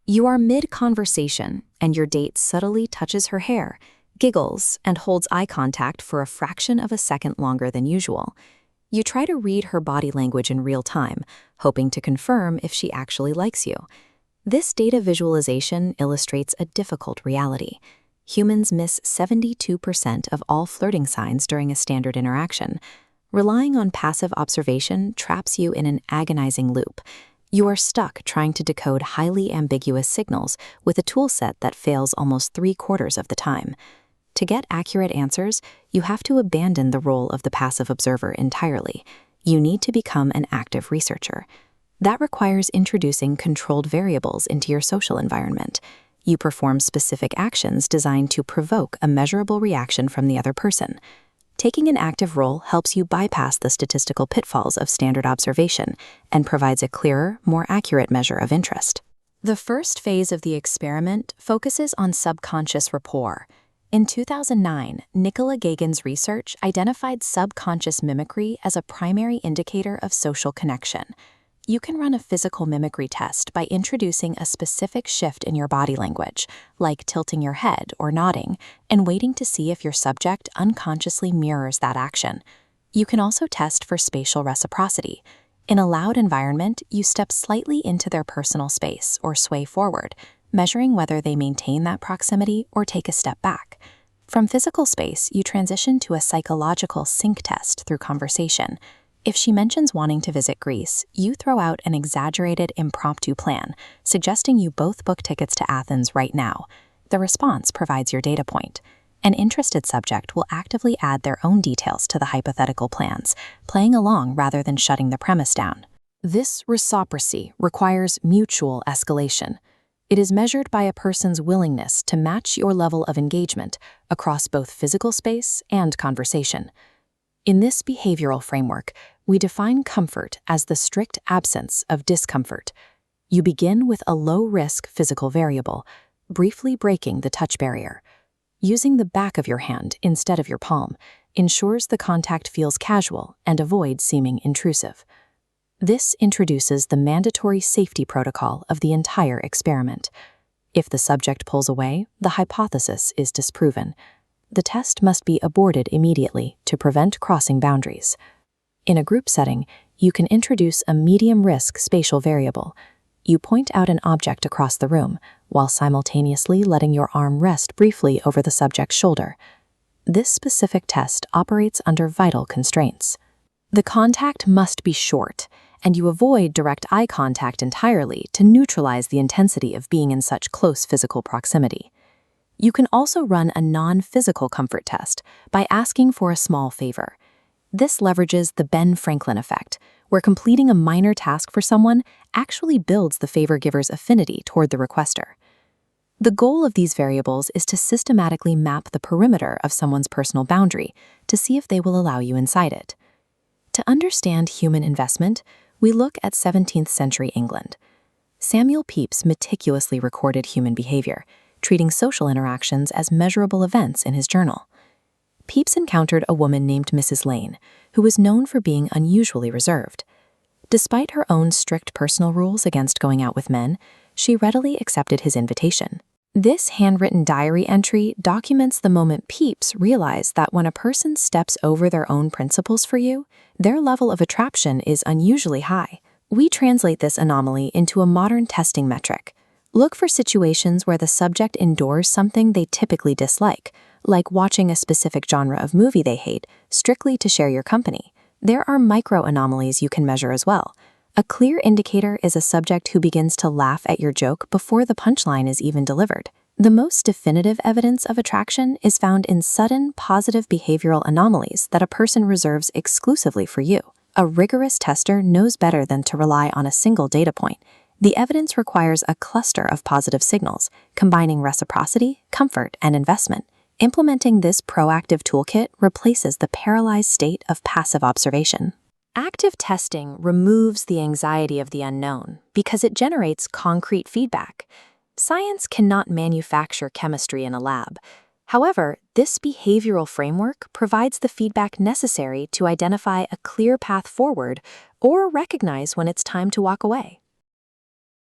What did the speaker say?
You are mid-conversation, and your date subtly touches her hair, giggles, and holds eye contact for a fraction of a second longer than usual. You try to read her body language in real time, hoping to confirm if she actually likes you. This data visualization illustrates a difficult reality. Humans miss 72% of all flirting signs during a standard interaction. Relying on passive observation traps you in an agonizing loop. You are stuck trying to decode highly ambiguous signals with a toolset that fails almost 3/4 of the time. To get accurate answers, you have to abandon the role of the passive observer entirely. You need to become an active researcher. That requires introducing controlled variables into your social environment. You perform specific actions designed to provoke a measurable reaction from the other person. Taking an active role helps you bypass the statistical pitfalls of standard observation and provides a clearer, more accurate measure of interest. The first phase of the experiment focuses on subconscious rapport. In 2009, Nicola Gagan's research identified subconscious mimicry as a primary indicator of social connection. You can run a physical mimicry test by introducing a specific shift in your body language, like tilting your head or nodding, and waiting to see if your subject unconsciously mirrors that action. You can also test for spatial reciprocity. In a loud environment, you step slightly into their personal space or sway forward, measuring whether they maintain that proximity or take a step back. From physical space, you transition to a psychological sync test through conversation. If she mentions wanting to visit Greece, you throw out an exaggerated impromptu plan, suggesting you both book tickets to Athens right now. The response provides your data point. An interested subject will actively add their own details to the hypothetical plans, playing along rather than shutting the premise down. This reciprocity requires mutual escalation. It is measured by a person's willingness to match your level of engagement across both physical space and conversation. In this behavioral framework, we define comfort as the strict absence of discomfort. You begin with a low-risk physical variable, briefly breaking the touch barrier. Using the back of your hand instead of your palm ensures the contact feels casual and avoids seeming intrusive. This introduces the mandatory safety protocol of the entire experiment. If the subject pulls away, the hypothesis is disproven. The test must be aborted immediately to prevent crossing boundaries. In a group setting, you can introduce a medium-risk spatial variable. You point out an object across the room, while simultaneously letting your arm rest briefly over the subject's shoulder. This specific test operates under vital constraints. The contact must be short, and you avoid direct eye contact entirely to neutralize the intensity of being in such close physical proximity. You can also run a non-physical comfort test by asking for a small favor. This leverages the Ben Franklin effect, where completing a minor task for someone actually builds the favor giver's affinity toward the requester. The goal of these variables is to systematically map the perimeter of someone's personal boundary to see if they will allow you inside it. To understand human investment, we look at 17th century England. Samuel Pepys meticulously recorded human behavior, treating social interactions as measurable events in his journal. Pepys encountered a woman named Mrs. Lane, who was known for being unusually reserved. Despite her own strict personal rules against going out with men, she readily accepted his invitation. This handwritten diary entry documents the moment Pepys realized that when a person steps over their own principles for you, their level of attraction is unusually high. We translate this anomaly into a modern testing metric. Look for situations where the subject endures something they typically dislike, like watching a specific genre of movie they hate, strictly to share your company. There are micro-anomalies you can measure as well. A clear indicator is a subject who begins to laugh at your joke before the punchline is even delivered. The most definitive evidence of attraction is found in sudden, positive behavioral anomalies that a person reserves exclusively for you. A rigorous tester knows better than to rely on a single data point. The evidence requires a cluster of positive signals, combining reciprocity, comfort, and investment. Implementing this proactive toolkit replaces the paralyzed state of passive observation. Active testing removes the anxiety of the unknown because it generates concrete feedback. Science cannot manufacture chemistry in a lab. However, this behavioral framework provides the feedback necessary to identify a clear path forward or recognize when it's time to walk away.